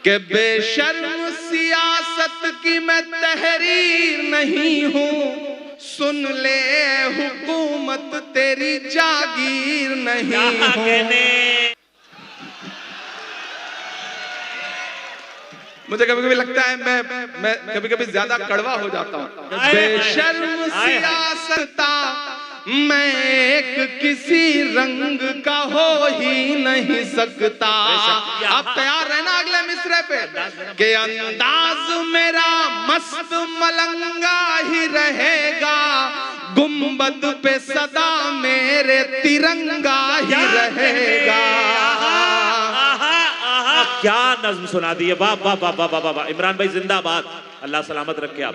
कि बेशर्म सियासत की मैं तहरीर नहीं हूं, सुन ले हुकूमत तेरी जागीर नहीं हूं। मुझे कभी कभी लगता है मैं कभी कभी ज्यादा कड़वा हो जाता हूं। बेशर्म सियासता मैं एक किसी रंग का हो ही नहीं सकता। आप तैयार रहना अगले मिसरे पे कि अंदाज मेरा मस्त मलंगा ही रहेगा, गुंबद पे सदा मेरे तिरंगा ही रहेगा। क्या नज्म सुना दी है, वाह वाह वाह वाह वाह वाह। इमरान भाई जिंदाबाद, अल्लाह सलामत रखे आप।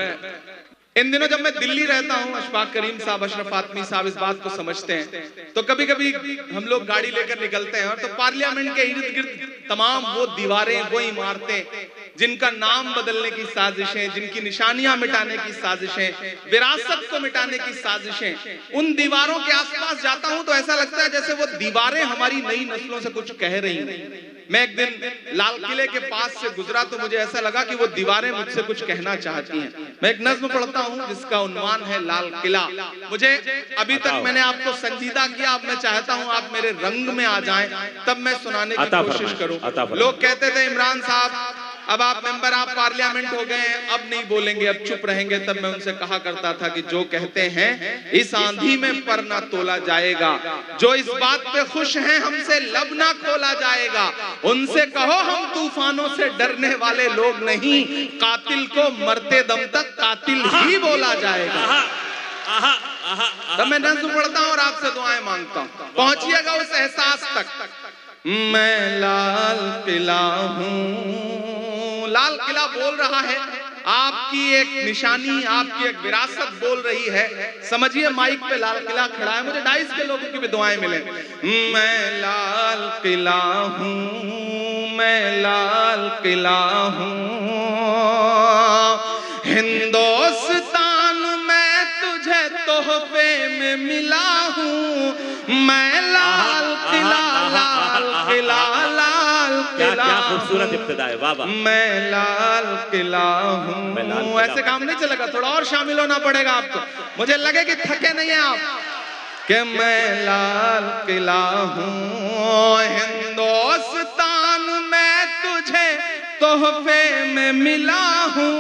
इन दिनों जब मैं दिल्ली रहता हूं, अशफाक करीम साहब, अशरफ आत्मी साहब इस बात को समझते हैं, तो कभी कभी हम लोग गाड़ी लेकर निकलते हैं और तो पार्लियामेंट के इर्द गिर्द तमाम वो दीवारें, वो इमारतें जिनका नाम बदलने की साजिशें, जिनकी निशानियां मिटाने की साजिशें, विरासत को मिटाने की साजिशें, उन दीवारों के आसपास जाता हूं तो ऐसा लगता है जैसे वो दीवारें हमारी नई नस्लों से कुछ कह रही हैं। मैं एक दिन लाल किले के पास से गुजरा तो मुझे ऐसा लगा कि वो दीवारें मुझसे कुछ कहना चाहती हैं। मैं एक नज्म पढ़ता हूं जिसका उन्वान है लाल किला। मुझे अभी तक मैंने आपको संजीदा किया, अब मैं चाहता हूं आप मेरे रंग में आ जाएं, तब मैं सुनाने की कोशिश करूं। लोग कहते थे इमरान साहब अब आप मेंबर आप पार्लियामेंट हो गए हैं, अब नहीं बोलेंगे, अब चुप रहेंगे। तब मैं उनसे कहा करता था कि जो कहते हैं इस आंधी में पर ना तोला जाएगा, जो इस बात पे खुश हैं हमसे लब ना खोला जाएगा, उनसे कहो हम तूफानों से डरने वाले लोग नहीं, कातिल को मरते दम तक कातिल ही बोला जाएगा। तब मैं नज़्म पढ़ता हूं और आपसे दुआएं मांगता हूं, पहुंचिएगा उस एहसास तक। मैं लाल किला हूं, लाल किला बोल रहा है, आपकी एक निशानी, आपकी एक विरासत बोल रही है। समझिए माइक पे लाल किला खड़ा है, मुझे 2.5 के लोगों की भी दुआएं मिले। मैं लाल किला हूं, मैं लाल किला हूं, हिंदुस्तान में तुझे तोहफे में मिला हूं। मैं लाल किला, लाल किला, लाल किला, क्या खूबसूरत इब्तिदा है, वाह वाह। मैं लाल किला हूं। ऐसे काम नहीं चलेगा, थोड़ा और शामिल होना पड़ेगा आपको। मुझे लगे कि थके नहीं हैं आप। कि मैं लाल किला हूं, हिंदुस्तान में तुझे तोहफे में मिला हूं।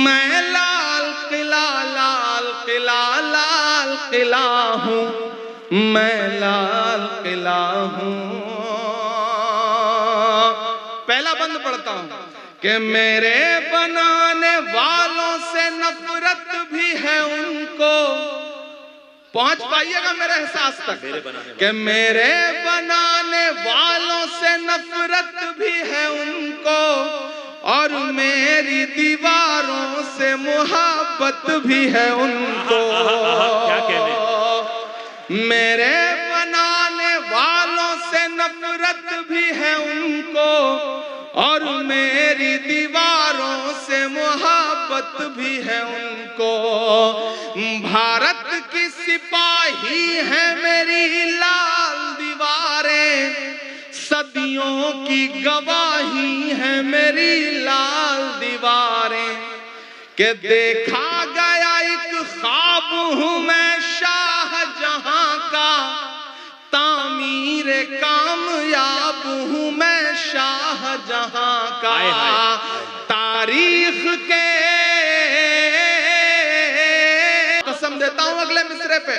मैं लाल किला, लाल किला, लाल किला हूं, मैं लाल किला हूं। पहला बंद पढ़ता हूं कि मेरे बनाने वालों से नफरत भी है उनको। पहुंच पाइएगा मेरे एहसास तक कि मेरे बनाने वालों से नफरत भी है उनको, और मेरी दीवारों से मुहब्बत भी है उनको। क्या कहने, मेरे बनाने वालों से नफरत भी है उनको, और मेरी दीवारों से मुहब्बत भी है उनको। भारत की सिपाही है मेरी लाल दीवारें, सदियों की गवाही है मेरी लाल दीवारें। कि देखा गया एक ख्वाब हूं मैं शाहजहां का, तामीर कामयाब हूं मैं शाहजहां का। तारीख के कसम देता हूं अगले मिसरे पे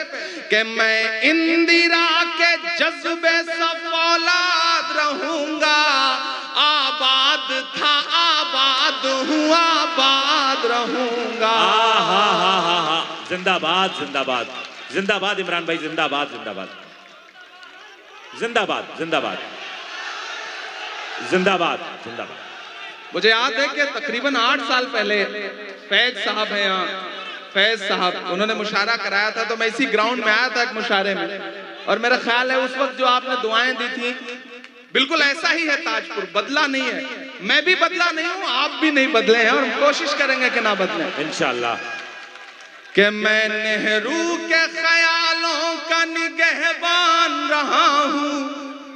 कि मैं इंदिरा के जज्बे से औलाद रहूंगा। आबाद था आबाद हूं, आबाद रहूंगा। जिंदाबाद जिंदाबाद जिंदाबाद इमरान भाई, जिंदाबाद जिंदाबाद जिंदाबाद जिंदाबाद जिंदाबाद जिंदाबाद। मुझे याद है कि तकरीबन 8 साल पहले फैज साहब हैं यहाँ, फैज साहब, उन्होंने मुशायरा कराया था, तो मैं इसी ग्राउंड में आया था एक मुशायरे में, और मेरा ख्याल है उस वक्त जो आपने दुआएं दी थी बिल्कुल ऐसा ही है ताजपुर, बदला नहीं है। मैं भी बदला नहीं हूं, आप भी नहीं बदले हैं, और कोशिश करेंगे कि ना बदले इंशाअल्लाह। कि मैं नेहरू के ख्यालों का निगहबान रहा हूं।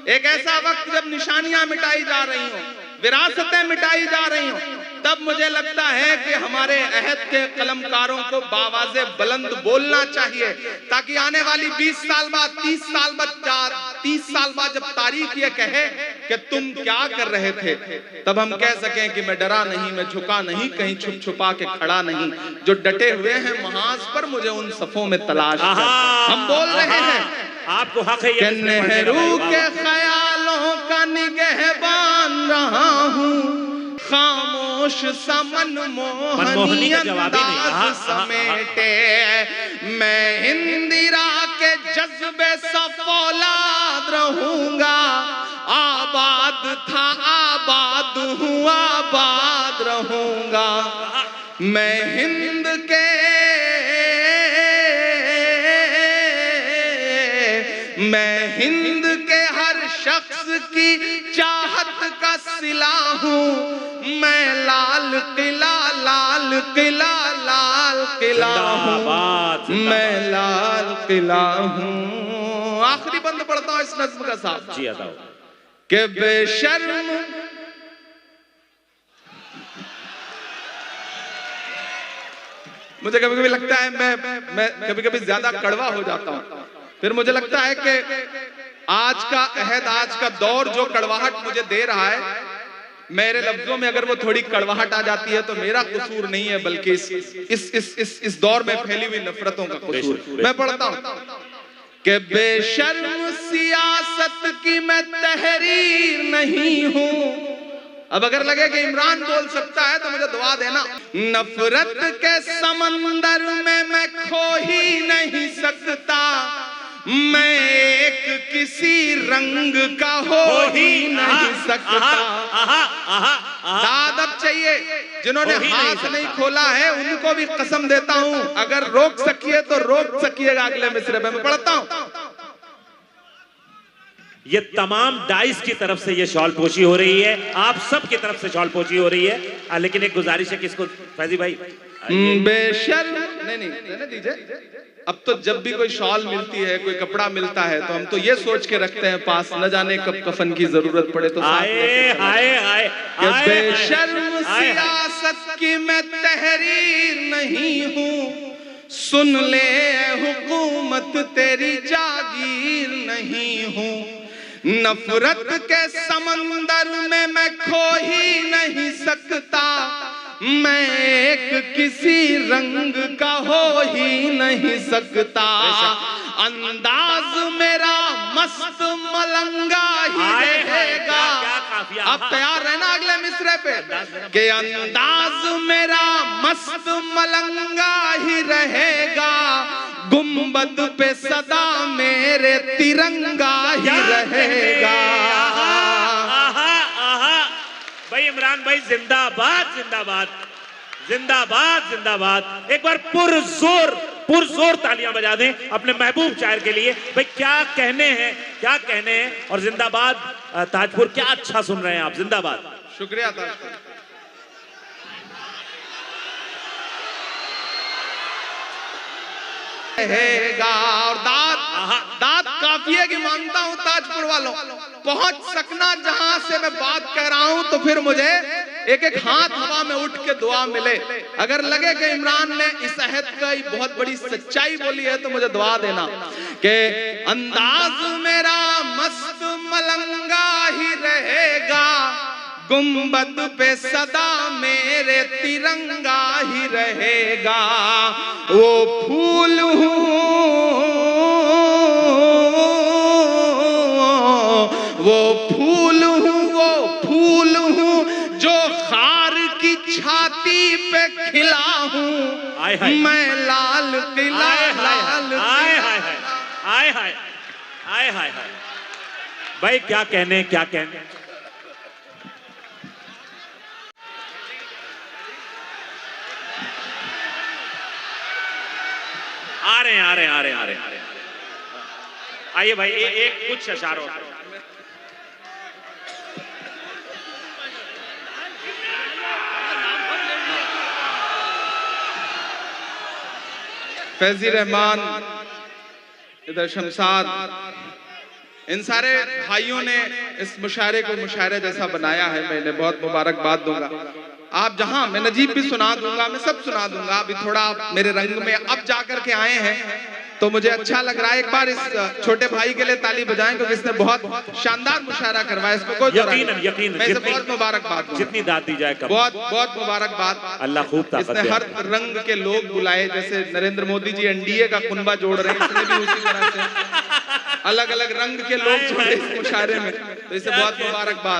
एक ऐसा वक्त जब निशानियां मिटाई जा रही हो, विरासतें मिटाई जा रही हों, तब मुझे लगता है कि हमारे अहद के कलमकारों को बावाज़े बुलंद बोलना चाहिए, ताकि आने वाली 20 साल बाद, 30 साल बाद, 30 साल बाद जब तारीख ये कहे कि तुम क्या कर रहे थे, तब हम कह सकें कि मैं डरा नहीं, मैं झुका नहीं, कहीं छुप छुपा के खड़ा नहीं। जो डटे हुए हैं महाज पर, मुझे उन सफों में तलाश है। हम बोल रहे हैं, आपको हक है ये नेहरू के ख्यालों का निगहबान रहा हूँ, खामोश सा मनमोहनी अंदाज समेटे, मैं इंदिरा के जज्बे सा फौलाद रहूंगा, आबाद था आबाद हूँ आबाद रहूंगा, मैं हिंद के हर शख्स की चाहत का सिला हूँ, मैं लाल किला लाल किला लाल किला हूँ, मैं लाल किला हूँ। आखिरी बंद पढ़ता हूँ इस नज्म का साहब जी बताओ कि बेशर्म मुझे कभी कभी लगता है मैं कभी कभी ज्यादा कड़वा हो जाता हूँ, फिर मुझे लगता है कि आज का अहद, आज का दौर जो कड़वाहट मुझे दे रहा है, मेरे लफ्जों में अगर वो थोड़ी कड़वाहट आ जाती है तो मेरा कसूर नहीं है, बल्कि इस दौर में फैली हुई नफरतों का कसूर। मैं पढ़ता हूं कि बेशर्म सियासत की मैं तहरीर नहीं हूं। अब अगर लगे कि इमरान बोल सकता है तो मुझे दुआ देना। नफरत के समंदर में मैं खो ही नहीं सकता, मैं एक किसी रंग का हो ही नहीं सकता। दादब चाहिए, जिन्होंने हाथ नहीं खोला है उनको भी कसम देता हूं, अगर रोक सकिए तो रोक सकिएगा अगले मिसरे में। मैं पढ़ता हूं, ये तमाम डाइस की तरफ से ये शॉल पोशी हो रही है, आप सब की तरफ से शॉल पोशी हो रही है, लेकिन एक गुजारिश है किसको, फैजी भाई बेशर्म नहीं रहने दीजिए। अब तो जब भी कोई शॉल मिलती है, कोई कपड़ा मिलता है, तो हम तो ये सोच के रखते हैं पास, न जाने कब कफन की जरूरत पड़े तो बेशर्म सियासत की मैं तहरीर नहीं हूँ, सुन ले हुकूमत तेरी जागीर नहीं हूँ, नफरत के समंदर में मैं खो ही नहीं सकता, मैं एक किसी रंग का हो ही नहीं सकता, अंदाज मेरा मस्त मलंगा ही रहेगा। आप तैयार रहना अगले मिसरे पे कि अंदाज मेरा मस्त मलंगा ही रहेगा, गुंबद पे सदा मेरे तिरंगा ही रहेगा। भाई इमरान भाई जिंदाबाद जिंदाबाद जिंदाबाद जिंदाबाद। एक बार पुरजोर तालियां बजा दें अपने महबूब शायर के लिए। भाई क्या कहने हैं, क्या कहने हैं, और जिंदाबाद ताजपुर, क्या अच्छा सुन रहे हैं आप, जिंदाबाद। शुक्रिया ताजपुर। रहेगा और दाद काफी है कि मानता हूं ताजपुर वालों, पहुंच सकना जहां से मैं बात कह रहा हूं, तो फिर मुझे एक एक हाथ हवा में उठ के दुआ मिले। अगर लगे कि इमरान ने इस अहद का बहुत बड़ी सच्चाई बोली है तो मुझे दुआ देना कि अंदाज मेरा मस्त मलंगा ही रहेगा, गुंबद पे सदा मेरे तिरंगा ही रहेगा, वो फूल हूँ जो खार की छाती पे खिला हूँ, मैं लाल किला लाल। हाय भाई क्या कहने, क्या कहने। आ रहे हैं। आइए भाई एक कुछ अशारों। फैजी रहमान, इधर शमशाद, इन सारे भाइयों ने इस मुशायरे को मुशायरे जैसा बनाया है, मैं इन्हें बहुत मुबारकबाद दूंगा। आप जहां, मैं नजीब भी सुना दूंगा, मैं सब सुना दूंगा। अभी थोड़ा आप मेरे रंग में अब जाकर के आए हैं तो मुझे अच्छा लग रहा है। एक बार इस छोटे भाई के लिए ताली बजाएं क्योंकि इसने बहुत शानदार मुशायरा करवाया, इसको कोई यकीनन मैं इसे बहुत मुबारकबाद दूंगा। जितनी दाद दी जाए कम। बहुत बहुत मुबारकबाद। अल्लाह खूब ताकत इसने दे। हर रंग के लोग बुलाए, जैसे नरेंद्र मोदी जी एनडीए का कुनबा जोड़ रहे हैं, इसने भी उसी तरह से अलग अलग रंग के लोग जोड़े इस मुशायरे में, तो इसे बहुत मुबारकबाद।